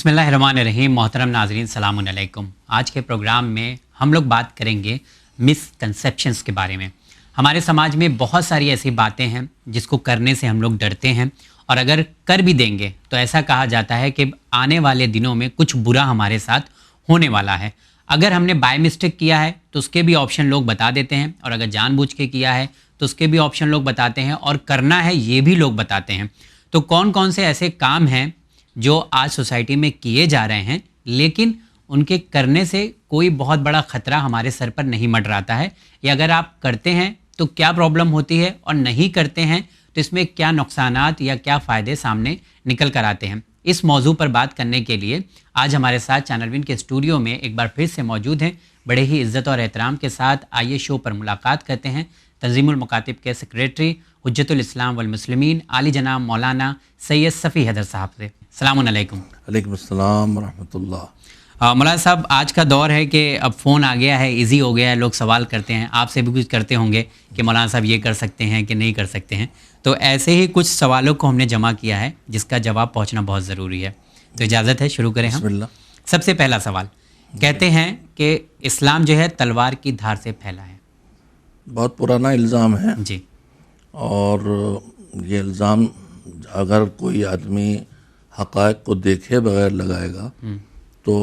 بسم اللہ الرحمن الرحیم. محترم ناظرین السلام علیکم. آج کے پروگرام میں ہم لوگ بات کریں گے مسکنسیپشنس کے بارے میں. ہمارے سماج میں بہت ساری ایسی باتیں ہیں جس کو کرنے سے ہم لوگ ڈرتے ہیں، اور اگر کر بھی دیں گے تو ایسا کہا جاتا ہے کہ آنے والے دنوں میں کچھ برا ہمارے ساتھ ہونے والا ہے. اگر ہم نے بائی مسٹیک کیا ہے تو اس کے بھی آپشن لوگ بتا دیتے ہیں، اور اگر جان بوجھ کے کیا ہے تو اس کے بھی آپشن لوگ بتاتے ہیں، اور کرنا ہے یہ بھی لوگ بتاتے ہیں. تو کون کون سے ایسے کام ہیں جو آج سوسائٹی میں کیے جا رہے ہیں لیکن ان کے کرنے سے کوئی بہت بڑا خطرہ ہمارے سر پر نہیں منڈراتا ہے، یا اگر آپ کرتے ہیں تو کیا پرابلم ہوتی ہے، اور نہیں کرتے ہیں تو اس میں کیا نقصانات یا کیا فائدے سامنے نکل کر آتے ہیں. اس موضوع پر بات کرنے کے لیے آج ہمارے ساتھ چینل ون کے اسٹوڈیو میں ایک بار پھر سے موجود ہیں. بڑے ہی عزت اور احترام کے ساتھ آئیے شو پر ملاقات کرتے ہیں تنظیم المکاتب کے سیکریٹری حجت الاسلام والمسلمین عالی جناب مولانا سید صفی حیدر صاحب سے. السلام علیکم. علیکم السلام ورحمۃ اللہ. مولانا صاحب، آج کا دور ہے کہ اب فون آ گیا ہے، ایزی ہو گیا ہے، لوگ سوال کرتے ہیں، آپ سے بھی کچھ کرتے ہوں گے کہ مولانا صاحب یہ کر سکتے ہیں کہ نہیں کر سکتے ہیں. تو ایسے ہی کچھ سوالوں کو ہم نے جمع کیا ہے جس کا جواب پہنچنا بہت ضروری ہے. تو اجازت ہے شروع کریں ہم؟ بسم اللہ. سب سے پہلا سوال، کہتے ہیں کہ اسلام جو ہے تلوار کی دھار سے پھیلا ہے. بہت پرانا الزام ہے، جی. اور یہ الزام اگر کوئی آدمی حقائق کو دیکھے بغیر لگائے گا تو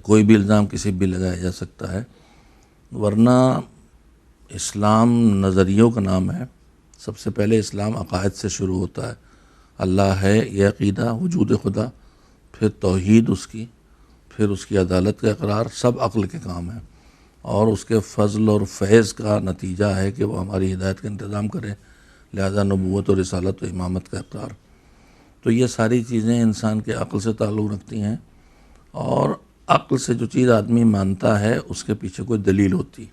کوئی بھی الزام کسی بھی لگایا جا سکتا ہے، ورنہ اسلام نظریوں کا نام ہے. سب سے پہلے اسلام عقائد سے شروع ہوتا ہے. اللہ ہے یہ عقیدہ، وجود خدا، پھر توحید اس کی، پھر اس کی عدالت کا اقرار، سب عقل کے کام ہیں، اور اس کے فضل اور فیض کا نتیجہ ہے کہ وہ ہماری ہدایت کا انتظام کرے، لہذا نبوت اور رسالت و امامت کا اقرار. تو یہ ساری چیزیں انسان کے عقل سے تعلق رکھتی ہیں، اور عقل سے جو چیز آدمی مانتا ہے اس کے پیچھے کوئی دلیل ہوتی.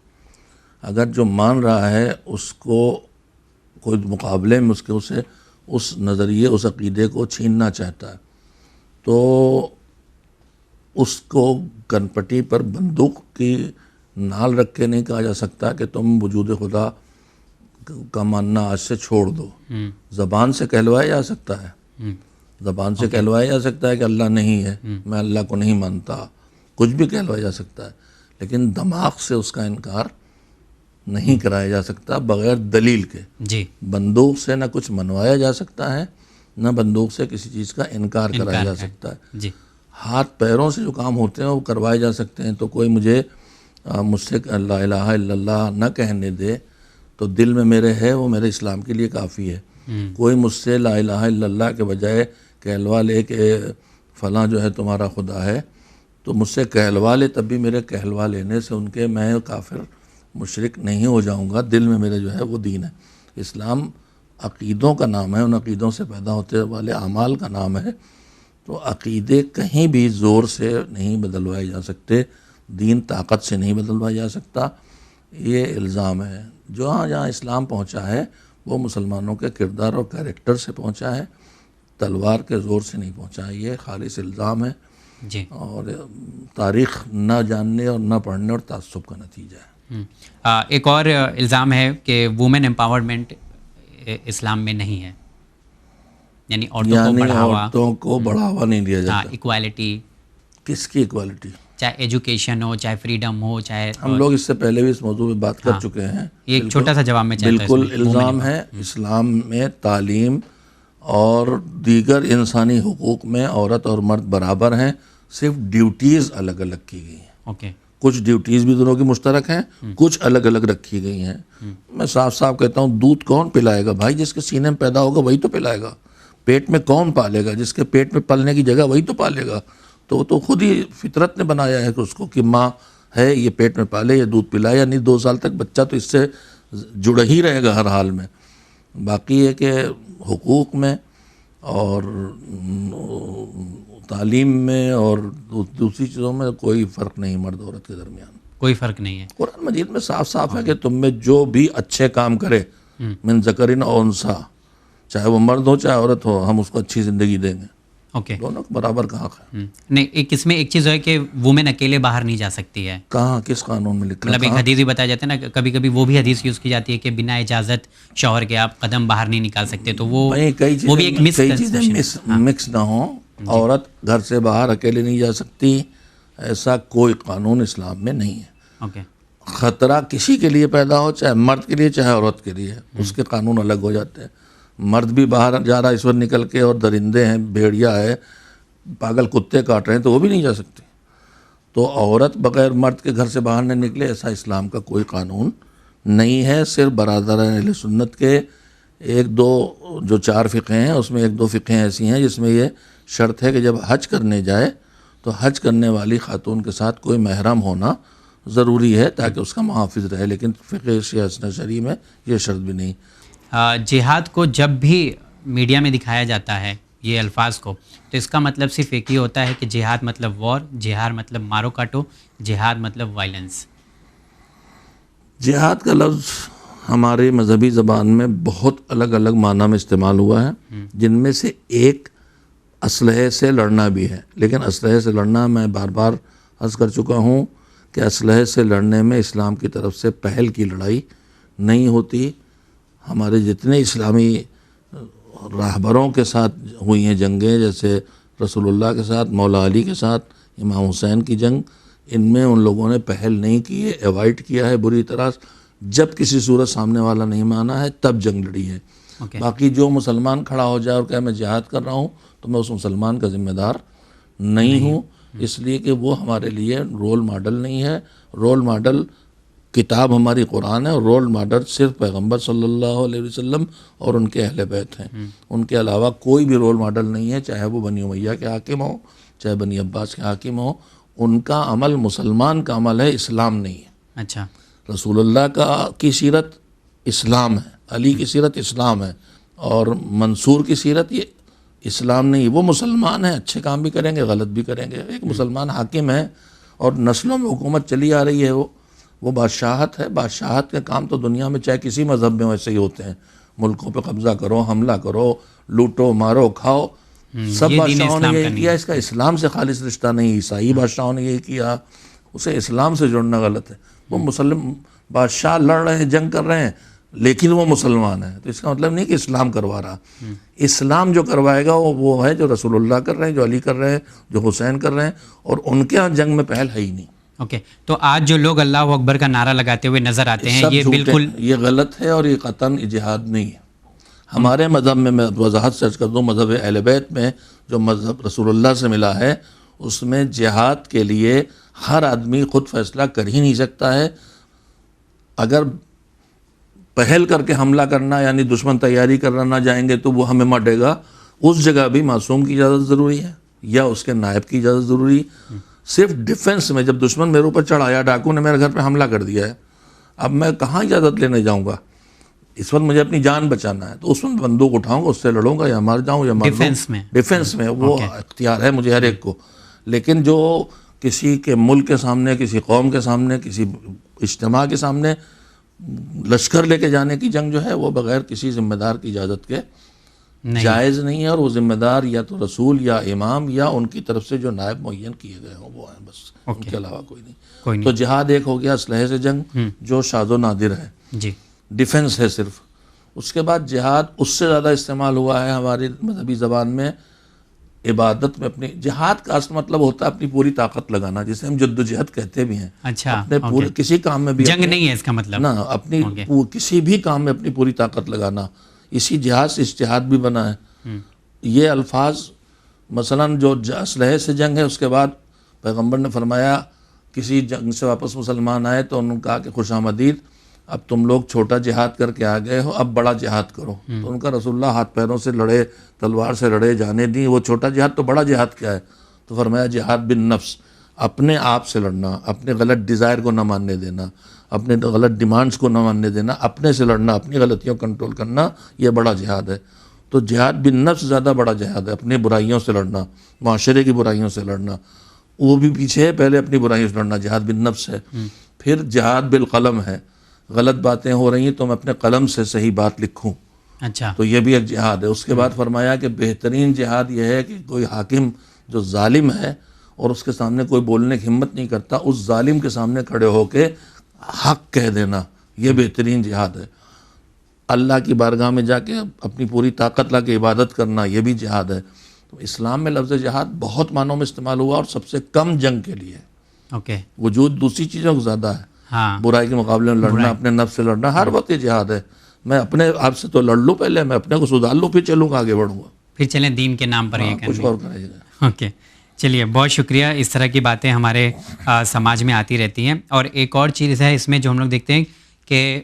اگر جو مان رہا ہے اس کو کوئی مقابلے میں اسے اس نظریے، اس عقیدے کو چھیننا چاہتا ہے، تو اس کو گن پٹی پر بندوق کی نال رکھ کے نہیں کہا جا سکتا کہ تم وجود خدا کا ماننا آج سے چھوڑ دو. زبان سے کہلوایا جا سکتا ہے، زبان سے کہلوایا جا سکتا ہے کہ اللہ نہیں ہے، میں اللہ کو نہیں مانتا، کچھ بھی کہلوایا جا سکتا ہے، لیکن دماغ سے اس کا انکار نہیں کرایا جا سکتا بغیر دلیل کے. جی. بندوق سے نہ کچھ منوایا جا سکتا ہے، نہ بندوق سے کسی چیز کا انکار کرایا جا سکتا ہے. جی. ہاتھ پیروں سے جو کام ہوتے ہیں وہ کروائے جا سکتے ہیں. تو کوئی مجھ سے لا الہ الا اللہ نہ کہنے دے تو دل میں میرے ہے، وہ میرے اسلام کے لیے کافی ہے. کوئی مجھ سے لا الہ الا اللہ کے بجائے کہلوا لے کہ فلاں جو ہے تمہارا خدا ہے، تو مجھ سے کہلوا لے، تب بھی میرے کہلوا لینے سے ان کے میں کافر مشرک نہیں ہو جاؤں گا. دل میں میرے جو ہے وہ دین ہے. اسلام عقیدوں کا نام ہے، ان عقیدوں سے پیدا ہوتے والے اعمال کا نام ہے. تو عقیدے کہیں بھی زور سے نہیں بدلوائے جا سکتے، دین طاقت سے نہیں بدلوایا جا سکتا. یہ الزام ہے. جہاں اسلام پہنچا ہے وہ مسلمانوں کے کردار اور کیریکٹر سے پہنچا ہے، تلوار کے زور سے نہیں پہنچا. یہ خالص الزام ہے. جی. اور تاریخ نہ جاننے اور نہ پڑھنے اور تعصب کا نتیجہ ہے. ایک اور الزام ہے کہ وومن امپاورمنٹ اسلام میں نہیں ہے، یعنی عورتوں کو بڑھاوا نہیں دیا جاتا. ایکوالٹی. کس کی ایکوالٹی؟ چاہے ایجوکیشن ہو، چاہے فریڈم ہو، چاہے ہم لوگ اس سے پہلے بھی اس موضوع پہ بات کر چکے ہیں. ایک چھوٹا سا جواب میں بالکل الزام ہے. اسلام میں تعلیم اور دیگر انسانی حقوق میں عورت اور مرد برابر ہیں، صرف ڈیوٹیز الگ الگ کی گئی ہیں. اوکے. کچھ ڈیوٹیز بھی دونوں کی مشترک ہیں، کچھ الگ الگ رکھی گئی ہیں. میں صاف صاف کہتا ہوں، دودھ کون پلائے گا بھائی؟ جس کے سینے میں پیدا ہوگا وہی تو پلائے گا. پیٹ میں کون پالے گا؟ جس کے پیٹ میں پلنے کی جگہ وہی تو پالے گا. تو خود ہی فطرت نے بنایا ہے کہ اس کو کہ ماں ہے یہ پیٹ میں پالے، یہ دودھ پلائے یا نہیں. 2 سال تک بچہ تو اس سے جڑ ہی رہے گا ہر حال میں. باقی یہ کہ حقوق میں اور تعلیم میں اور دوسری چیزوں میں کوئی فرق نہیں مرد عورت کے درمیان. کوئی فرق نہیں ہے. قرآن مجید میں صاف صاف ہے کہ تم میں جو بھی اچھے کام کرے من ذکر او انثی، چاہے وہ مرد ہو چاہے عورت ہو، ہم اس کو اچھی زندگی دیں گے. اوکے. دونوں کو برابر کا حق ہے. نہیں، اس میں ایک چیز ہے کہ وومن اکیلے باہر نہیں جا سکتی ہے. کہاں؟ کس قانون میں لکھا ہے؟ مطلب ایک حدیث بھی بتایا جاتا ہے نا، کبھی کبھی وہ بھی حدیث یوز کی جاتی ہے کہ بنا اجازت شوہر کے آپ قدم باہر نہیں نکال سکتے. تو وہ بھی ایک کئی چیزیں مکس نہ ہوں. عورت گھر سے باہر اکیلے نہیں جا سکتی، ایسا کوئی قانون اسلام میں نہیں ہے۔ اوکے، خطرہ کسی کے لیے پیدا ہو، چاہے مرد کے لیے چاہے عورت کے لیے، اس کے قانون الگ ہو جاتے ہیں۔ مرد بھی باہر جا رہا ہے اس وقت نکل کے، اور درندے ہیں، بھیڑیا ہے، پاگل کتے کاٹ رہے ہیں، تو وہ بھی نہیں جا سکتی۔ تو عورت بغیر مرد کے گھر سے باہر نہ نکلے، ایسا اسلام کا کوئی قانون نہیں ہے۔ صرف برادران اہل سنت کے ایک دو جو 4 فقہ ہیں، اس میں 1-2 فقہ ایسی ہیں جس میں یہ شرط ہے کہ جب حج کرنے جائے تو حج کرنے والی خاتون کے ساتھ کوئی محرم ہونا ضروری ہے تاکہ اس کا محافظ رہے، لیکن فقہ شیعہ اثنا شریع میں یہ شرط بھی نہیں۔ جہاد کو جب بھی میڈیا میں دکھایا جاتا ہے یہ الفاظ کو، تو اس کا مطلب صرف ایک ہی ہوتا ہے کہ جہاد مطلب وار، جہاد مطلب مارو کاٹو، جہاد مطلب وائلنس۔ جہاد کا لفظ ہمارے مذہبی زبان میں بہت الگ الگ معنی میں استعمال ہوا ہے، جن میں سے ایک اسلحے سے لڑنا بھی ہے، لیکن اسلحے سے لڑنا، میں بار بار عرض کر چکا ہوں کہ اسلحے سے لڑنے میں اسلام کی طرف سے پہل کی لڑائی نہیں ہوتی۔ ہمارے جتنے اسلامی راہبروں کے ساتھ ہوئی ہیں جنگیں، جیسے رسول اللہ کے ساتھ، مولا علی کے ساتھ، امام حسین کی جنگ، ان میں ان لوگوں نے پہل نہیں کی ہے، ایوائڈ کیا ہے بری طرح۔ جب کسی صورت سامنے والا نہیں مانا ہے تب جنگ لڑی ہے۔ باقی جو مسلمان کھڑا ہو جائے اور کہے میں جہاد کر رہا ہوں تو میں اس مسلمان کا ذمہ دار نہیں ہوں، اس لیے کہ وہ ہمارے لیے رول ماڈل نہیں ہے۔ رول ماڈل کتاب ہماری قرآن ہے، اور رول ماڈل صرف پیغمبر صلی اللہ علیہ وسلم اور ان کے اہل بیت ہیں۔ ان کے علاوہ کوئی بھی رول ماڈل نہیں ہے، چاہے وہ بنی امیہ کے حاکم ہوں، چاہے بنی عباس کے حاکم ہوں۔ ان کا عمل مسلمان کا عمل ہے، اسلام نہیں ہے۔ اچھا، رسول اللہ کی سیرت اسلام ہے، علی کی سیرت اسلام ہے، اور منصور کی سیرت یہ اسلام نہیں ہے۔ وہ مسلمان ہیں، اچھے کام بھی کریں گے، غلط بھی کریں گے۔ ایک مسلمان حاکم ہے اور نسلوں میں حکومت چلی آ رہی ہے، وہ بادشاہت ہے۔ بادشاہت کے کام تو دنیا میں چاہے کسی مذہب میں ویسے ہی ہوتے ہیں، ملکوں پہ قبضہ کرو، حملہ کرو، لوٹو، مارو، کھاؤ، سب بادشاہوں نے یہی کیا۔ اس کا اسلام سے خالص رشتہ نہیں۔ عیسائی بادشاہوں نے یہی کیا، اسے اسلام سے جوڑنا غلط ہے۔ وہ مسلم بادشاہ لڑ رہے ہیں، جنگ کر رہے ہیں، لیکن وہ مسلمان ہیں، تو اس کا مطلب نہیں کہ اسلام کروا رہا۔ اسلام جو کروائے گا وہ ہے جو رسول اللہ کر رہے ہیں، جو علی کر رہے ہیں، جو حسین کر رہے ہیں، اور ان کے ہاں جنگ میں پہل ہے ہی نہیں۔ اوکے، تو آج جو لوگ اللہ اکبر کا نعرہ لگاتے ہوئے نظر آتے ہیں، سب یہ جھوٹے بالکل ہیں، یہ غلط ہے، اور یہ قطعاً جہاد نہیں ہے۔ ہمارے مذہب میں وضاحت سے عرض کر دوں، مذہب اہل بیت میں جو مذہب رسول اللہ سے ملا ہے، اس میں جہاد کے لیے ہر آدمی خود فیصلہ کر ہی نہیں سکتا ہے۔ اگر پہل کر کے حملہ کرنا یعنی دشمن تیاری کرنا نہ جائیں گے تو وہ ہمیں مارے گا، اس جگہ بھی معصوم کی اجازت ضروری ہے یا اس کے نائب کی اجازت ضروری ہے۔ صرف ڈیفنس میں جب دشمن میرے اوپر چڑھ آیا، ڈاکو نے میرے گھر پہ حملہ کر دیا ہے، اب میں کہاں اجازت لینے جاؤں گا؟ اس وقت مجھے اپنی جان بچانا ہے تو اس میں بندوق اٹھاؤں گا، اس سے لڑوں گا، یا مر جاؤں یا مر جاؤں۔ ڈیفنس میں وہ اختیار ہے مجھے ہر ایک کو۔ لیکن جو کسی کے ملک کے سامنے، کسی قوم کے سامنے، کسی اجتماع کے سامنے لشکر لے کے جانے کی جنگ جو ہے، وہ بغیر کسی ذمہ دار کی اجازت کے جائز نہیں ہے، اور وہ ذمہ دار یا تو رسول یا امام یا ان کی طرف سے جو نائب معین کیے گئے ہوں وہ ہیں، بس ان کے علاوہ کوئی نہیں۔ تو جہاد ایک ہو گیا اسلحے سے جنگ جو شاذ و نادر ہے، جی، ڈیفنس ہے صرف۔ اس کے بعد جہاد اس سے زیادہ استعمال ہوا ہے ہماری مذہبی زبان میں عبادت میں۔ اپنی جہاد کا اصل مطلب ہوتا ہے اپنی پوری طاقت لگانا، جسے ہم جد و جہد کہتے بھی ہیں۔ اچھا، اپنے پورے کسی کام میں بھی جنگ نہیں ہے اس کا مطلب، نا، اپنی کسی بھی کام میں اپنی پوری طاقت لگانا، اسی جہاد سے اجتہاد بھی بنا ہے۔ یہ الفاظ مثلاً جو اسلحے سے جنگ ہے، اس کے بعد پیغمبر نے فرمایا کسی جنگ سے واپس مسلمان آئے تو انہوں نے کہا کہ خوش آمدید، اب تم لوگ چھوٹا جہاد کر کے آ گئے ہو، اب بڑا جہاد کرو۔ تو ان کا رسول اللہ ہاتھ پیروں سے لڑے، تلوار سے لڑے، جانے دی، وہ چھوٹا جہاد تو بڑا جہاد کیا ہے؟ تو فرمایا جہاد بالنفس، اپنے آپ سے لڑنا، اپنے غلط ڈیزائر کو نہ ماننے دینا، اپنے غلط ڈیمانڈز کو نہ ماننے دینا، اپنے سے لڑنا، اپنی غلطیوں کو کنٹرول کرنا، یہ بڑا جہاد ہے۔ تو جہاد بالنفس زیادہ بڑا جہاد ہے، اپنی برائیوں سے لڑنا، معاشرے کی برائیوں سے لڑنا، وہ بھی پیچھے ہے، پہلے اپنی برائیوں سے لڑنا جہاد بالنفس ہے۔ پھر جہاد بالقلم ہے، غلط باتیں ہو رہی ہیں تو میں اپنے قلم سے صحیح بات لکھوں، اچھا، تو یہ بھی ایک جہاد ہے۔ اس کے بعد فرمایا کہ بہترین جہاد یہ ہے کہ کوئی حاکم جو ظالم ہے اور اس کے سامنے کوئی بولنے کی ہمت نہیں کرتا، اس ظالم کے سامنے کھڑے ہو کے حق کہہ دینا، یہ بہترین جہاد ہے۔ اللہ کی بارگاہ میں جا کے اپنی پوری طاقت لا کے عبادت کرنا، یہ بھی جہاد ہے۔ تو اسلام میں لفظ جہاد بہت معنوں میں استعمال ہوا اور سب سے کم جنگ کے لیے ہے. اوکے. وجود دوسری چیزوں کو زیادہ ہے. ہاں. برائی کے مقابلے میں لڑنا, اپنے نفس سے لڑنا, ہر وقت یہ جہاد ہے. میں اپنے آپ سے تو لڑ لوں پہلے, میں اپنے کو سدھار لوں, پھر چلوں گا, آگے بڑھوں گا. پھر چلیں دین کے نام پر یہ کچھ کریں. اور کرے گا. اوکے, چلیے بہت شکریہ. اس طرح کی باتیں ہمارے سماج میں آتی رہتی ہیں. اور ایک اور چیز ہے اس میں جو ہم لوگ دیکھتے ہیں کہ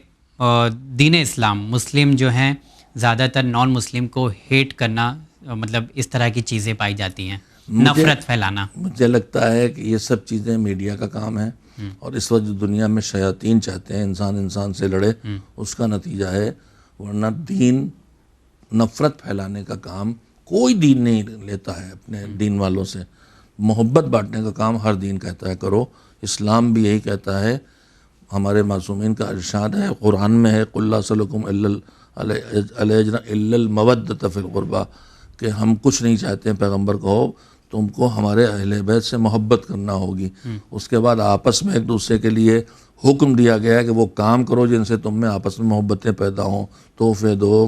دین اسلام, مسلم جو ہیں زیادہ تر نان مسلم کو ہیٹ کرنا, مطلب اس طرح کی چیزیں پائی جاتی ہیں, نفرت پھیلانا. مجھے لگتا ہے کہ یہ سب چیزیں میڈیا کا کام ہے, اور اس وقت جو دنیا میں شیاطین چاہتے ہیں انسان انسان سے لڑے, اس کا نتیجہ ہے. ورنہ دین نفرت پھیلانے کا کام کوئی دین نہیں لیتا ہے اپنے دین والوں سے. محبت بانٹنے کا کام ہر دین کہتا ہے کرو. اسلام بھی یہی کہتا ہے. ہمارے معصومین کا ارشاد ہے قرآن میں ہے, قل لا اسألکم الا المودۃ فی القربى, کہ ہم کچھ نہیں چاہتے ہیں پیغمبر کہو تم کو ہمارے اہل بیت سے محبت کرنا ہوگی. اس کے بعد آپس میں ایک دوسرے کے لیے حکم دیا گیا ہے کہ وہ کام کرو جن سے تم میں آپس میں محبتیں پیدا ہوں. تحفے دو,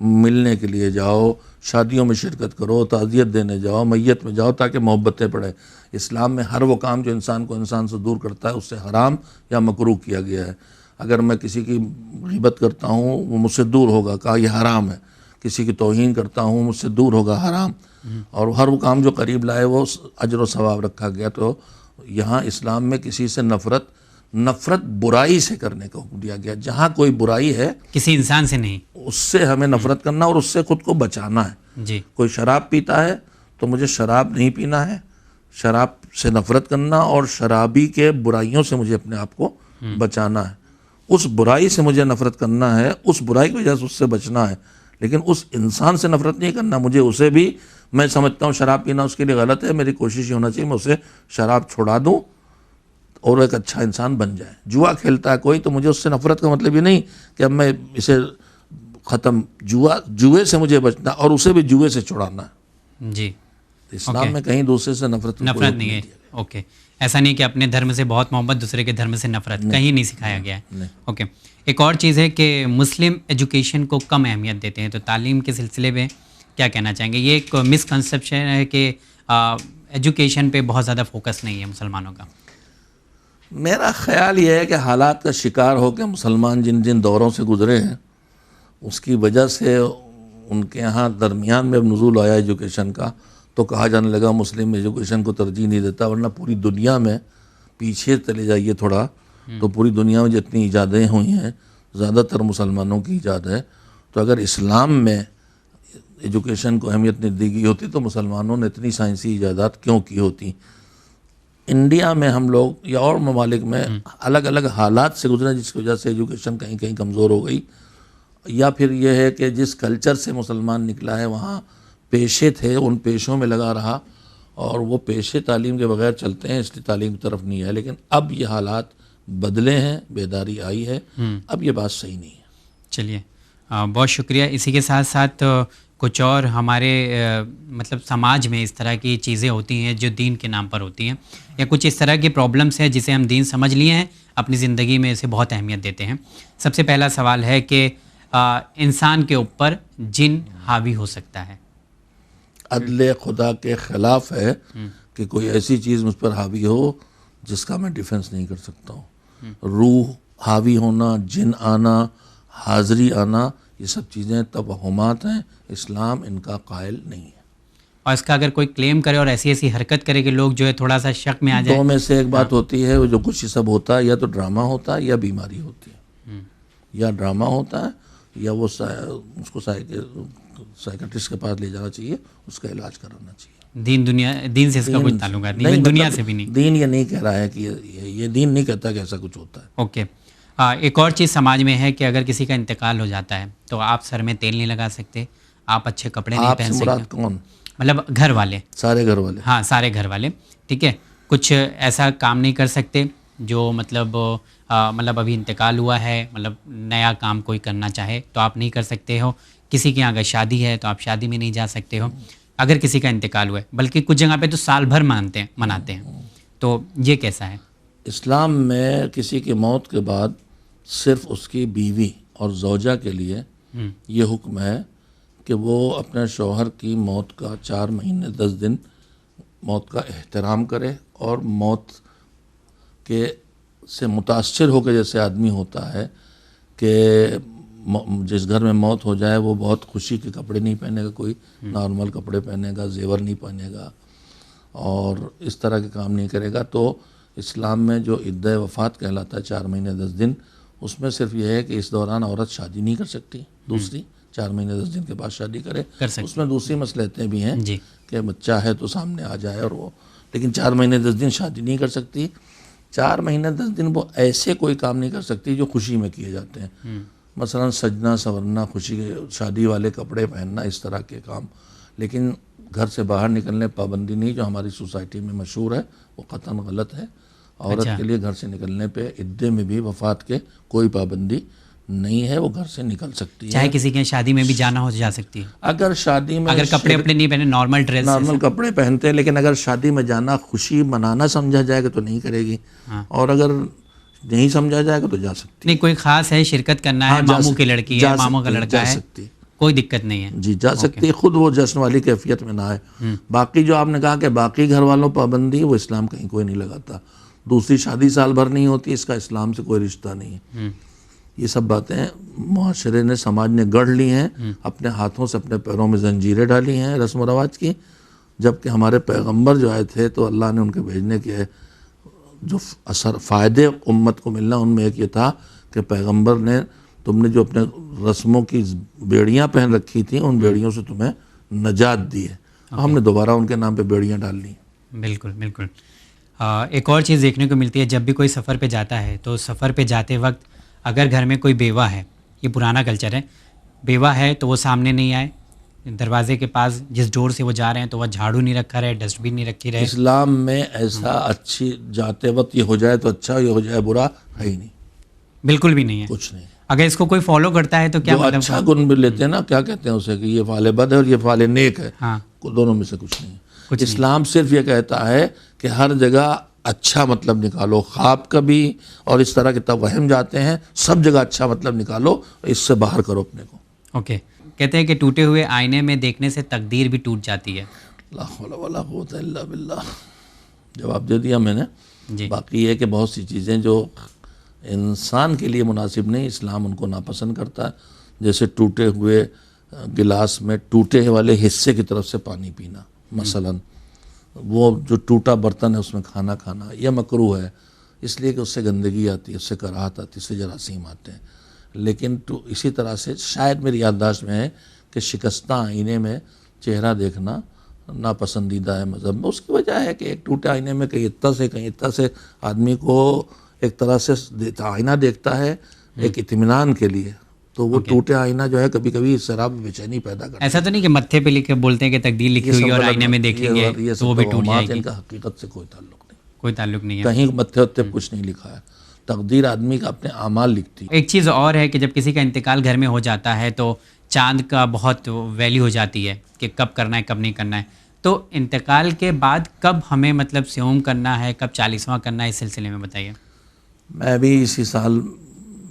ملنے کے لیے جاؤ, شادیوں میں شرکت کرو, تعزیت دینے جاؤ, میت میں جاؤ, تاکہ محبتیں پڑھیں. اسلام میں ہر وہ کام جو انسان کو انسان سے دور کرتا ہے اس سے حرام یا مکروہ کیا گیا ہے. اگر میں کسی کی غیبت کرتا ہوں وہ مجھ سے دور ہوگا, کہا یہ حرام ہے. کسی کی توہین کرتا ہوں مجھ سے دور ہوگا, حرام. اور ہر وہ کام جو قریب لائے وہ اجر و ثواب رکھا گیا. تو یہاں اسلام میں کسی سے نفرت برائی سے کرنے کا حکم دیا گیا. جہاں کوئی برائی ہے کسی انسان سے نہیں, اس سے ہمیں نفرت کرنا اور اس سے خود کو بچانا ہے. جی. کوئی شراب پیتا ہے تو مجھے شراب نہیں پینا ہے, شراب سے نفرت کرنا, اور شرابی کے برائیوں سے مجھے اپنے آپ کو بچانا ہے. اس برائی سے مجھے نفرت کرنا ہے, اس برائی کی وجہ سے اس سے بچنا ہے, لیکن اس انسان سے نفرت نہیں کرنا. مجھے اسے بھی, میں سمجھتا ہوں شراب پینا اس کے لیے غلط ہے, میری کوشش یہ ہونا چاہیے میں اسے شراب چھوڑا دوں اور ایک اچھا انسان بن جائے. جوا کھیلتا ہے کوئی تو مجھے اس سے نفرت کا مطلب یہ نہیں کہ اب میں اسے ختم, جوئے سے مجھے بچنا اور اسے بھی جوئے سے چھڑانا ہے. جی. اسلام میں کہیں دوسرے سے نفرت نہیں ہے. اوکے, ایسا نہیں کہ اپنے دھرم سے بہت محبت, دوسرے کے دھرم سے نفرت, کہیں نہیں سکھایا گیا ہے. اوکے. ایک اور چیز ہے کہ مسلم ایجوکیشن کو کم اہمیت دیتے ہیں, تو تعلیم کے سلسلے میں کیا کہنا چاہیں گے؟ یہ ایک مسکنسیپشن ہے کہ ایجوکیشن پہ بہت زیادہ فوکس نہیں ہے مسلمانوں کا. میرا خیال یہ ہے کہ حالات کا شکار ہو کے مسلمان جن جن دوروں سے گزرے ہیں اس کی وجہ سے ان کے ہاں درمیان میں نزول آیا ایجوکیشن کا, تو کہا جانے لگا مسلم ایجوکیشن کو ترجیح نہیں دیتا. ورنہ پوری دنیا میں پیچھے چلے جائیے تھوڑا, تو پوری دنیا میں جتنی ایجادیں ہوئی ہیں زیادہ تر مسلمانوں کی ایجاد ہے. تو اگر اسلام میں ایجوکیشن کو اہمیت نہیں دی گئی ہوتی تو مسلمانوں نے اتنی سائنسی ایجادات کیوں کی ہوتی؟ انڈیا میں ہم لوگ یا اور ممالک میں الگ الگ حالات سے گزرے جس کی وجہ سے ایجوکیشن کہیں کہیں کمزور ہو گئی, یا پھر یہ ہے کہ جس کلچر سے مسلمان نکلا ہے وہاں پیشے تھے, ان پیشوں میں لگا رہا, اور وہ پیشے تعلیم کے بغیر چلتے ہیں, اس لیے تعلیم کی طرف نہیں ہے. لیکن اب یہ حالات بدلے ہیں, بیداری آئی ہے, اب یہ بات صحیح نہیں ہے. چلیے بہت شکریہ. اسی کے ساتھ ساتھ کچھ اور ہمارے مطلب سماج میں اس طرح کی چیزیں ہوتی ہیں جو دین کے نام پر ہوتی ہیں, یا کچھ اس طرح کی پرابلمس ہیں جسے ہم دین سمجھ لیے ہیں, اپنی زندگی میں اسے بہت اہمیت دیتے ہیں. سب سے پہلا سوال ہے کہ انسان کے اوپر جن حاوی ہو سکتا ہے؟ عدل خدا کے خلاف ہے کہ کوئی ایسی چیز مجھ پر حاوی ہو جس کا میں ڈیفنس نہیں کر سکتا ہوں. روح حاوی ہونا, جن آنا, حاضری آنا, یہ سب چیزیں توہمات ہیں, اسلام ان کا قائل نہیں ہے. اور اس کا اگر کوئی کلیم کرے اور ایسی ایسی حرکت کرے کہ لوگ جو ہے تھوڑا سا شک میں آ جائے, دو میں سے ایک بات ہوتی ہے, جو کچھ یہ سب ہوتا ہے یا تو ڈرامہ ہوتا ہے یا بیماری ہوتی ہے. یا ڈرامہ ہوتا ہے یا وہ اس کو سائیکٹرسٹ کے پاس لے جانا چاہیے, اس کا علاج کرانا چاہیے. دین سے اس کا کوئی تعلقات نہیں, دنیا سے بھی نہیں. دین یہ نہیں کہہ رہا ہے کہ یہ دین نہیں کہتا کہ ایسا کچھ ہوتا ہے. اوکے. ایک اور چیز سماج میں ہے کہ اگر کسی کا انتقال ہو جاتا ہے تو آپ سر میں تیل نہیں لگا سکتے, آپ اچھے کپڑے نہیں پہن سکتے. مراد کون؟ مطلب گھر والے, سارے گھر والے. ہاں سارے گھر والے, ٹھیک ہے. کچھ ایسا کام نہیں کر سکتے جو مطلب ابھی انتقال ہوا ہے, مطلب نیا کام کوئی کرنا چاہے تو آپ نہیں کر سکتے ہو. کسی کے یہاں اگر شادی ہے تو آپ شادی میں نہیں جا سکتے ہو اگر کسی کا انتقال ہوا ہے, بلکہ کچھ جگہ پہ تو سال بھر مناتے ہیں. تو یہ کیسا ہے؟ اسلام میں کسی کی موت کے بعد صرف اس کی بیوی اور زوجہ کے لیے یہ حکم ہے کہ وہ اپنے شوہر کی موت کا 4 مہینے 10 دن موت کا احترام کرے، اور موت کے سے متاثر ہو کے جیسے آدمی ہوتا ہے کہ جس گھر میں موت ہو جائے وہ بہت خوشی کے کپڑے نہیں پہنے گا، کوئی نارمل کپڑے پہنے گا، زیور نہیں پہنے گا اور اس طرح کے کام نہیں کرے گا. تو اسلام میں جو عدہ وفات کہلاتا ہے 4 مہینے 10 دن، اس میں صرف یہ ہے کہ اس دوران عورت شادی نہیں کر سکتی، دوسری 4 مہینے 10 دن کے بعد شادی کرے. اس میں دوسری مصلحتیں بھی ہیں کہ بچہ ہے تو سامنے آ جائے اور وہ، لیکن 4 مہینے 10 دن شادی نہیں کر سکتی. 4 مہینے 10 دن وہ ایسے کوئی کام نہیں کر سکتی جو خوشی میں کیے جاتے ہیں، مثلا سجنا سورنا، خوشی کے شادی والے کپڑے پہننا، اس طرح کے کام. لیکن گھر سے باہر نکلنے پابندی نہیں، جو ہماری سوسائٹی میں مشہور ہے، وہ قطعاً غلط ہے. عورت کے لیے گھر سے نکلنے پہ عدے میں بھی وفات کے کوئی پابندی نہیں ہے، وہ گھر سے نکل سکتی ہے. چاہے کسی کے شادی میں بھی جانا ہو تو جا سکتی ہے. اگر شادی میں اگر کپڑے اپنے نہیں پہنے، نارمل ڈریس، نارمل کپڑے پہنتے ہیں، لیکن اگر شادی میں جانا خوشی منانا سمجھا جائے گا تو نہیں کرے گی، اور اگر نہیں سمجھا جائے گا تو جا سکتی. نہیں کوئی خاص ہے، شرکت کرنا ہے، ماموں کی لڑکی ہے، ماموں کا لڑکا ہے، کوئی دقت نہیں ہے. جی جا سکتی ہے، خود وہ جشن والی کیفیت میں نہ آئے. باقی جو آپ نے کہا کہ باقی گھر والوں پابندی، وہ اسلام کہیں کوئی نہیں لگاتا. دوسری شادی سال بھر نہیں ہوتی، اس کا اسلام سے کوئی رشتہ نہیں ہے. یہ سب باتیں معاشرے نے، سماج نے گڑھ لی ہیں، اپنے ہاتھوں سے اپنے پیروں میں زنجیریں ڈالی ہیں رسم و رواج کی. جبکہ ہمارے پیغمبر جو آئے تھے تو اللہ نے ان کے بھیجنے کے جو فائدے امت کو ملنا، ان میں ایک یہ تھا کہ پیغمبر نے، تم نے جو اپنے رسموں کی بیڑیاں پہن رکھی تھیں، ان بیڑیوں سے تمہیں نجات دی ہے. ہم نے دوبارہ ان کے نام پہ بیڑیاں ڈال لی. بالکل بالکل. ایک اور چیز دیکھنے کو ملتی ہے، جب بھی کوئی سفر پہ جاتا ہے تو سفر پہ جاتے وقت اگر گھر میں کوئی بیوہ ہے، یہ پرانا کلچر ہے، بیوہ ہے تو وہ سامنے نہیں آئے، دروازے کے پاس جس ڈور سے وہ جا رہے ہیں تو وہ جھاڑو نہیں رکھا رہے، ڈسٹ بن نہیں رکھی رہے. اسلام میں ایسا اچھی جاتے وقت یہ ہو جائے تو اچھا، یہ ہو جائے برا ہے ہی نہیں، بالکل بھی نہیں ہے. کچھ نہیں. اگر اس کو کوئی فالو کرتا ہے تو کیا مطلب اچھا گن بھی لیتے ہیں نا، کیا کہتے ہیں اسے کہ یہ فعال بد ہے اور یہ فعال نیک ہے، دونوں میں سے کچھ نہیں. اسلام صرف یہ کہتا ہے کہ ہر جگہ اچھا مطلب نکالو، خواب کا بھی اور اس طرح کے توہم جاتے ہیں، سب جگہ اچھا مطلب نکالو، اس سے باہر کرو اپنے کو. اوکے. کہتے ہیں کہ ٹوٹے ہوئے آئینے میں دیکھنے سے تقدیر بھی ٹوٹ جاتی ہے. لا حول ولا قوت الا باللہ. جواب دے دیا میں نے. باقی یہ کہ بہت سی چیزیں جو انسان کے لیے مناسب نہیں، اسلام ان کو ناپسند کرتا ہے. جیسے ٹوٹے ہوئے گلاس میں ٹوٹے والے حصے کی طرف سے پانی پینا، مثلا وہ جو ٹوٹا برتن ہے اس میں کھانا کھانا، یہ مکروہ ہے، اس لیے کہ اس سے گندگی آتی ہے، اس سے کراہت آتی ہے، اس سے جراثیم آتے ہیں. لیکن اسی طرح سے شاید میری یادداشت میں ہے کہ شکستہ آئینے میں چہرہ دیکھنا ناپسندیدہ ہے مذہب میں. اس کی وجہ ہے کہ ایک ٹوٹے آئینے میں کہیں اتنا سے آدمی کو ایک طرح سے آئینہ دیکھتا ہے ایک اطمینان کے لیے، تو وہ ٹوٹے آئینہ جو ہے کبھی کبھی شراب بے چینی پیدا کرتا ہے. ایسا تو نہیں کہ متھے پہ لکھ کے بولتے ہیں کہ تقدیر لکھی ہوئی اور آئینے میں دیکھیں گے تو وہ بھی ٹوٹ جائے گی. ان کا حقیقت سے کوئی تعلق نہیں ہے. کہیں متھے اتھے کچھ نہیں لکھا ہے. تقدیر آدمی کا اپنے اعمال لکھتی ہے. ایک چیز اور ہے کہ جب کسی کا انتقال گھر میں ہو جاتا ہے تو چاند کا بہت ویلیو ہو جاتی ہے کہ کب کرنا ہے کب نہیں کرنا ہے. تو انتقال کے بعد کب ہمیں مطلب سیوم کرنا ہے، کب 40واں کرنا ہے، اس سلسلے میں بتائیے. میں بھی اسی سال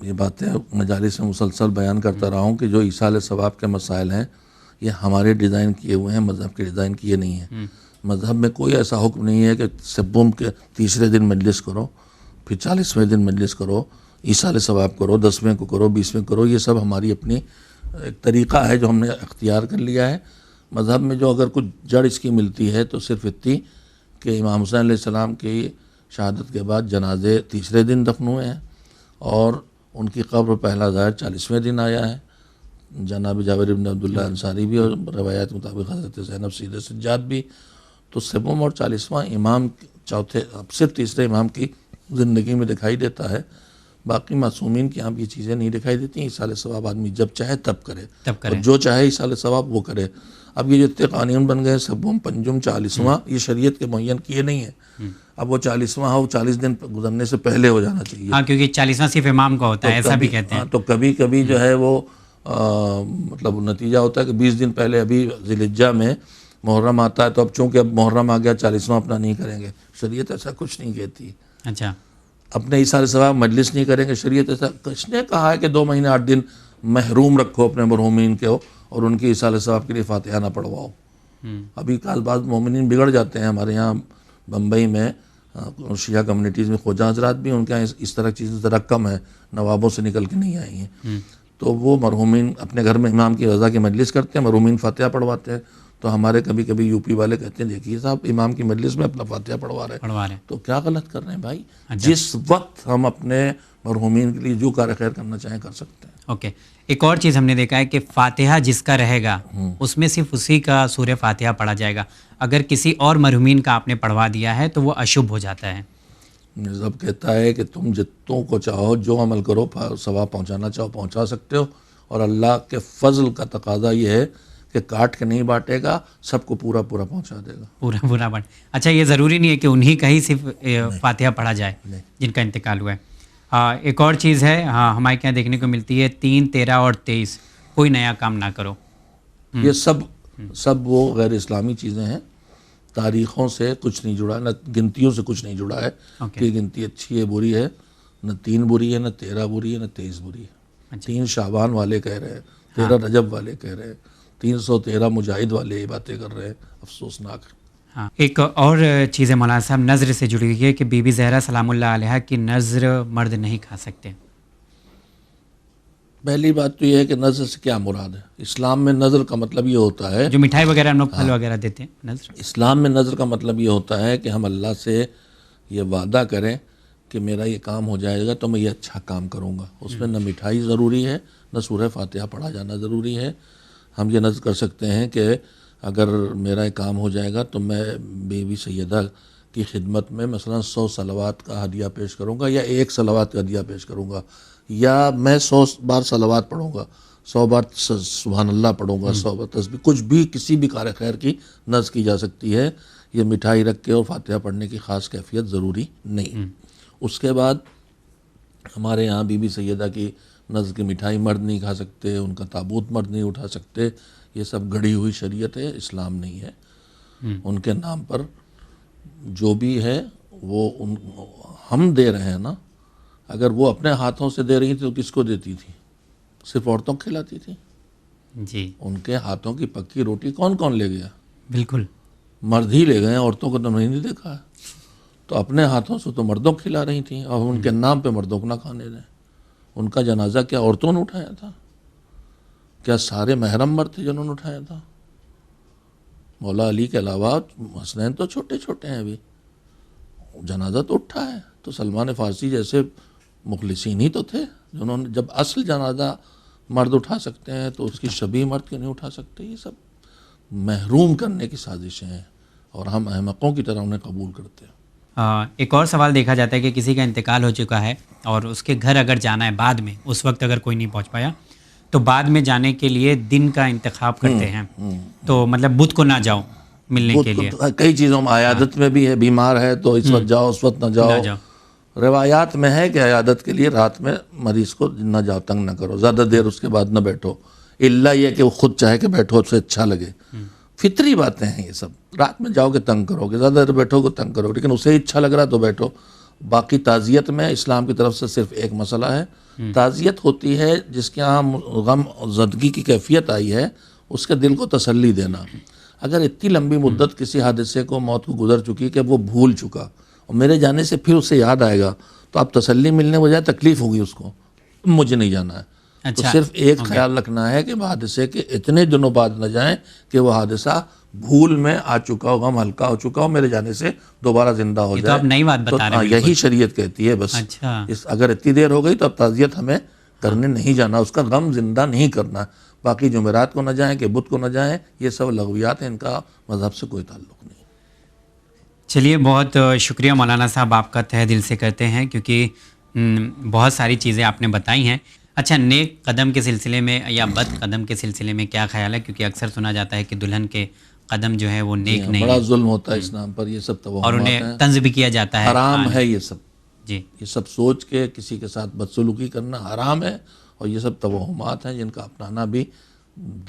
یہ باتیں مجالس میں مسلسل بیان کرتا رہا ہوں کہ جو ایصال ثواب کے مسائل ہیں یہ ہمارے ڈیزائن کیے ہوئے ہیں، مذہب کے ڈیزائن کیے نہیں ہیں. مذہب میں کوئی ایسا حکم نہیں ہے کہ سبم کے تیسرے دن مجلس کرو، پھر 40ویں دن مجلس کرو، ایصال ثواب کرو، 10ویں کو کرو، 20ویں کرو. یہ سب ہماری اپنی ایک طریقہ ہے جو ہم نے اختیار کر لیا ہے. مذہب میں جو اگر کچھ جڑ اس کی ملتی ہے تو صرف اتنی کہ امام حسین علیہ السلام کی شہادت کے بعد جنازے تیسرے دن دفن ہوئے ہیں اور ان کی قبر پہلا ظاہر 40ویں دن آیا ہے. جناب جابر بن عبداللہ انصاری بھی اور روایات مطابق حضرت زینب سید سجاد بھی. تو سوم اور 40واں امام چوتھے اب صرف تیسرے امام کی زندگی میں دکھائی دیتا ہے. باقی معصومین کی آپ یہ چیزیں نہیں دکھائی دیتی. ایصال ثواب آدمی جب چاہے تب کرے، اور جو چاہے ایصال ثواب وہ کرے. اب یہ جتنے قانون بن گئے سبم پنجم 40واں، یہ شریعت کے معین کیے نہیں ہیں. اب وہ 40واں ہو 40 دن گزرنے سے پہلے ہو جانا چاہیے. ہاں کیونکہ 40واں صرف امام کا ہوتا ہے، ایسا بھی کہتے ہیں. تو کبھی کبھی جو ہے وہ مطلب نتیجہ ہوتا ہے کہ 20 دن پہلے ابھی ذی الحجہ میں محرم آتا ہے، تو اب چونکہ اب محرم آ گیا 40واں اپنا نہیں کریں گے. شریعت ایسا کچھ نہیں کہتی. اچھا اپنے ایصال ثواب مجلس نہیں کریں گے. شریعت ایسا کس نے کہا ہے کہ 2 مہینے 8 دن محروم رکھو اپنے مرحومین کو اور ان کی اصال ثواب کے لیے فاتحہ نہ پڑھواؤ. ابھی کال بعض مومنین بگڑ جاتے ہیں. ہمارے یہاں بمبئی میں شیعہ کمیونٹیز میں خواجہ حضرات بھی ان کے یہاں اس طرح کی چیزیں ذرا کم ہیں, نوابوں سے نکل کے نہیں آئی ہیں. تو وہ مرحومین اپنے گھر میں امام کی رضا کی مجلس کرتے ہیں, مرحومین فاتحہ پڑھواتے ہیں. تو ہمارے کبھی کبھی یو پی والے کہتے ہیں دیکھیے صاحب امام کی مجلس میں اپنا فاتحہ پڑھوا رہے ہیں, تو کیا غلط کر رہے ہیں بھائی؟ جس وقت ہم اپنے مرحومین کے لیے جو کار خیر کرنا چاہیں کر سکتے ہیں. اوکے. ایک اور چیز ہم نے دیکھا ہے کہ فاتحہ جس کا رہے گا اس میں صرف اسی کا سورہ فاتحہ پڑھا جائے گا. اگر کسی اور مرحومین کا آپ نے پڑھوا دیا ہے تو وہ اشبھ ہو جاتا ہے. مذہب کہتا ہے کہ تم جتوں کو چاہو جو عمل کرو ثواب پہنچانا چاہو پہنچا سکتے ہو, اور اللہ کے فضل کا تقاضا یہ ہے کہ کاٹ کے نہیں بانٹے گا, سب کو پورا پورا پہنچا دے گا. پورا بانٹ. اچھا, یہ ضروری نہیں ہے کہ انہی کا ہی صرف فاتحہ پڑھا جائے جن کا انتقال ہوا ہے. ایک اور چیز ہے ہمارے یہاں دیکھنے کو ملتی ہے 3, 13 اور 23 کوئی نیا کام نہ کرو. یہ سب وہ غیر اسلامی چیزیں ہیں. تاریخوں سے کچھ نہیں جڑا, نہ گنتیوں سے کچھ نہیں جڑا ہے کہ گنتی اچھی ہے بری ہے. نہ 3 بری ہے, نہ 13 بری ہے, نہ 23 بری ہے. 3 شعبان والے کہہ رہے ہیں, 13 رجب والے کہہ رہے ہیں, 313 مجاہد والے یہ باتیں کر رہے ہیں. افسوسناک. ہاں, ایک اور چیز ہے مولانا صاحب نظر سے جڑی ہوئی ہے کہ بی بی زہرا سلام اللہ علیہا کی نظر مرد نہیں کھا سکتے. پہلی بات تو یہ ہے کہ نظر سے کیا مراد ہے. اسلام میں نظر کا مطلب یہ ہوتا ہے, جو مٹھائی وغیرہ ہم لوگ پھل وغیرہ دیتے ہیں, نظر اسلام میں نظر کا مطلب یہ ہوتا ہے کہ ہم اللہ سے یہ وعدہ کریں کہ میرا یہ کام ہو جائے گا تو میں یہ اچھا کام کروں گا. اس میں نہ مٹھائی ضروری ہے, نہ سورہ فاتحہ پڑھا جانا ضروری ہے. ہم یہ نظر کر سکتے ہیں کہ اگر میرا یہ کام ہو جائے گا تو میں بیوی سیدہ کی خدمت میں مثلا 100 صلوات کا ہدیہ پیش کروں گا, یا 1 صلوات کا ہدیہ پیش کروں گا, یا میں 100 بار صلوات پڑھوں گا, 100 بار سبحان اللہ پڑھوں گا, 100 بار تسبیح, کچھ بھی کسی بھی کار خیر کی نظر کی جا سکتی ہے. یہ مٹھائی رکھ کے اور فاتحہ پڑھنے کی خاص کیفیت ضروری نہیں. اس کے بعد ہمارے یہاں بی بی سیدہ کی نظر کی مٹھائی مرد نہیں کھا سکتے, ان کا تابوت مرد نہیں اٹھا سکتے. یہ سب گڑھی ہوئی شریعت ہے, اسلام نہیں ہے. ان کے نام پر جو بھی ہے وہ ہم دے رہے ہیں نا. اگر وہ اپنے ہاتھوں سے دے رہی تھی تو کس کو دیتی تھی؟ صرف عورتوں کو کھلاتی تھی جی. ان کے ہاتھوں کی پکی روٹی کون لے گیا؟ بالکل مرد ہی لے گئے, عورتوں کو تو نہیں دیکھا ہے. تو اپنے ہاتھوں سے تو مردوں کو کھلا رہی تھیں, اور ان کے نام پہ مردوں کو نہ کھانے دیں. ان کا جنازہ کیا عورتوں نے اٹھایا تھا؟ کیا سارے محرم مرد تھے جنہوں نے اٹھایا تھا؟ مولا علی کے علاوہ حسنین تو چھوٹے چھوٹے ہیں, ابھی جنازہ تو اٹھا ہے. تو سلمان فارسی جیسے مخلصین ہی تو تھے جنہوں نے, جب اصل جنازہ مرد اٹھا سکتے ہیں تو اس کی شبیہ مرد کیوں نہیں اٹھا سکتے؟ یہ سب محروم کرنے کی سازشیں ہیں, اور ہم احمقوں کی طرح انہیں قبول کرتے ہیں. ایک اور سوال دیکھا جاتا ہے کہ کسی کا انتقال ہو چکا ہے اور اس کے گھر اگر جانا ہے بعد میں, اس وقت اگر کوئی نہیں پہنچ پایا تو بعد میں جانے کے لیے دن کا انتخاب کرتے ہیں. تو مطلب بدھ کو نہ جاؤ ملنے کے لیے. کئی چیزوں میں عیادت میں بھی ہے, بیمار ہے تو اس وقت جاؤ, اس وقت نہ جاؤ. روایات میں ہے کہ عیادت کے لیے رات میں مریض کو نہ جاؤ, تنگ نہ کرو, زیادہ دیر اس کے بعد نہ بیٹھو, الا یہ کہ وہ خود چاہے کہ بیٹھو, اسے اچھا لگے. فطری باتیں ہیں یہ سب. رات میں جاؤ گے تنگ کرو گے, زیادہ دیر بیٹھو گے تنگ کرو گے, لیکن اسے اچھا لگ رہا تو بیٹھو. باقی تعزیت میں اسلام کی طرف سے صرف ایک مسئلہ ہے. تعزیت ہوتی ہے جس کے یہاں غم زدگی کی کیفیت آئی ہے, اس کے دل کو تسلی دینا. اگر اتنی لمبی مدت کسی حادثے کو, موت کو گزر چکی کہ وہ بھول چکا, اور میرے جانے سے پھر اسے یاد آئے گا, تو آپ تسلی ملنے بجائے تکلیف ہوگی اس کو, مجھے نہیں جانا ہے. تو صرف ایک خیال رکھنا ہے کہ حادثے کے اتنے دنوں بعد نہ جائیں کہ وہ حادثہ بھول میں آ چکا ہو, غم ہلکا ہو چکا ہو, میرے جانے سے دوبارہ زندہ ہو جائے. آپ نئی بات بتا رہے ہیں. یہی شریعت کہتی ہے بس. اگر اتنی دیر ہو گئی تو اب تعزیت ہمیں کرنے نہیں جانا, اس کا غم زندہ نہیں کرنا. باقی جمعرات کو نہ جائیں کہ بدھ کو نہ جائیں, یہ سب لغویات ہیں, ان کا مذہب سے کوئی تعلق نہیں. چلیے, بہت شکریہ مولانا صاحب, آپ کا تہہ دل سے کرتے ہیں کیونکہ بہت ساری چیزیں آپ نے بتائی ہیں. اچھا, نیک قدم کے سلسلے میں یا بد قدم کے سلسلے میں کیا خیال ہے؟ کیونکہ اکثر سنا جاتا ہے کہ دلہن کے قدم جو ہے وہ نیک نہیں, بڑا ظلم ہوتا ہے اسلام پر, یہ سب توہمات ہیں, اور انہیں طنز بھی کیا جاتا ہے, حرام ہے یہ سب. جی, یہ سب سوچ کے کسی کے ساتھ بدسلوکی کرنا حرام ہے, اور یہ سب توہمات ہیں جن کا اپنانا بھی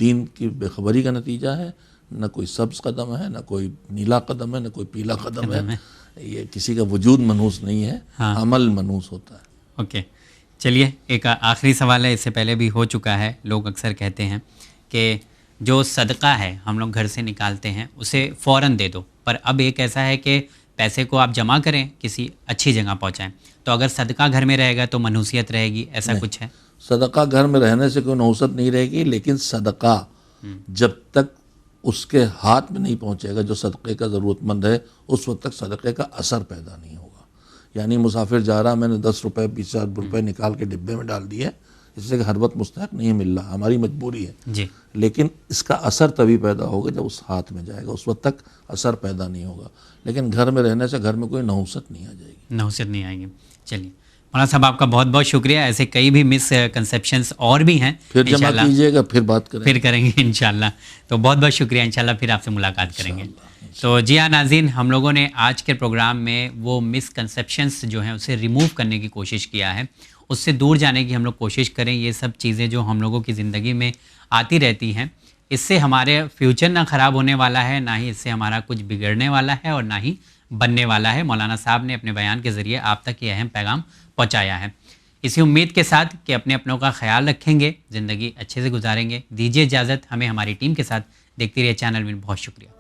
دین کی بے خبری کا نتیجہ ہے. نہ کوئی سبز قدم ہے, نہ کوئی نیلا قدم ہے, نہ کوئی پیلا قدم ہے. یہ کسی کا وجود منحوس نہیں ہے, عمل منحوس ہوتا ہے. اوکے, چلیے, ایک آخری سوال ہے, اس سے پہلے بھی ہو چکا ہے. لوگ اکثر کہتے ہیں کہ جو صدقہ ہے ہم لوگ گھر سے نکالتے ہیں اسے فوراً دے دو، پر اب ایک ایسا ہے کہ پیسے کو آپ جمع کریں، کسی اچھی جگہ پہنچائیں. تو اگر صدقہ گھر میں رہے گا تو منحوسیت رہے گی، ایسا کچھ ہے؟ صدقہ گھر میں رہنے سے کوئی نحوست نہیں رہے گی، لیکن صدقہ جب تک اس کے ہاتھ میں نہیں پہنچے گا جو صدقے کا ضرورت مند ہے، اس وقت تک صدقے کا اثر پیدا نہیں ہوگا. یعنی مسافر جا رہا، میں نے 10 روپے 20 روپے نکال کے ڈبے میں ڈال دیے، اس سے کہ ہر وقت مستحق نہیں مل رہا، ہماری مجبوری ہے جی. لیکن اس کا اثر تبھی پیدا ہوگا جب اس ہاتھ میں جائے گا، اس وقت تک اثر پیدا نہیں ہوگا. لیکن گھر میں رہنے سے گھر میں کوئی نحوست نہیں آ جائے گی. نحوست نہیں آئے گی. چلیے مولانا صاحب آپ کا بہت بہت شکریہ. ایسے کئی بھی مس کنسیپشنس اور بھی ہیں، پھر جمع کیجیے گا، پھر بات کریں پھر کریں گے انشاءاللہ. تو بہت بہت شکریہ، انشاءاللہ پھر آپ سے ملاقات کریں گے. تو جی ہاں ناظرین، ہم لوگوں نے آج کے پروگرام میں وہ مس کنسیپشنس جو ہیں اسے ریموو کرنے کی کوشش کیا ہے، اس سے دور جانے کی ہم لوگ کوشش کریں. یہ سب چیزیں جو ہم لوگوں کی زندگی میں آتی رہتی ہیں، اس سے ہمارے فیوچر نہ خراب ہونے والا ہے، نہ ہی اس سے ہمارا کچھ بگڑنے والا ہے اور نہ ہی بننے والا ہے. مولانا صاحب نے اپنے بیان کے ذریعے آپ تک یہ اہم پیغام پہنچایا ہے. اسی امید کے ساتھ کہ اپنے اپنوں کا خیال رکھیں گے، زندگی اچھے سے گزاریں گے. دیجیے اجازت، ہمیں ہماری ٹیم کے ساتھ دیکھتی رہیے چینل میں. بہت شکریہ.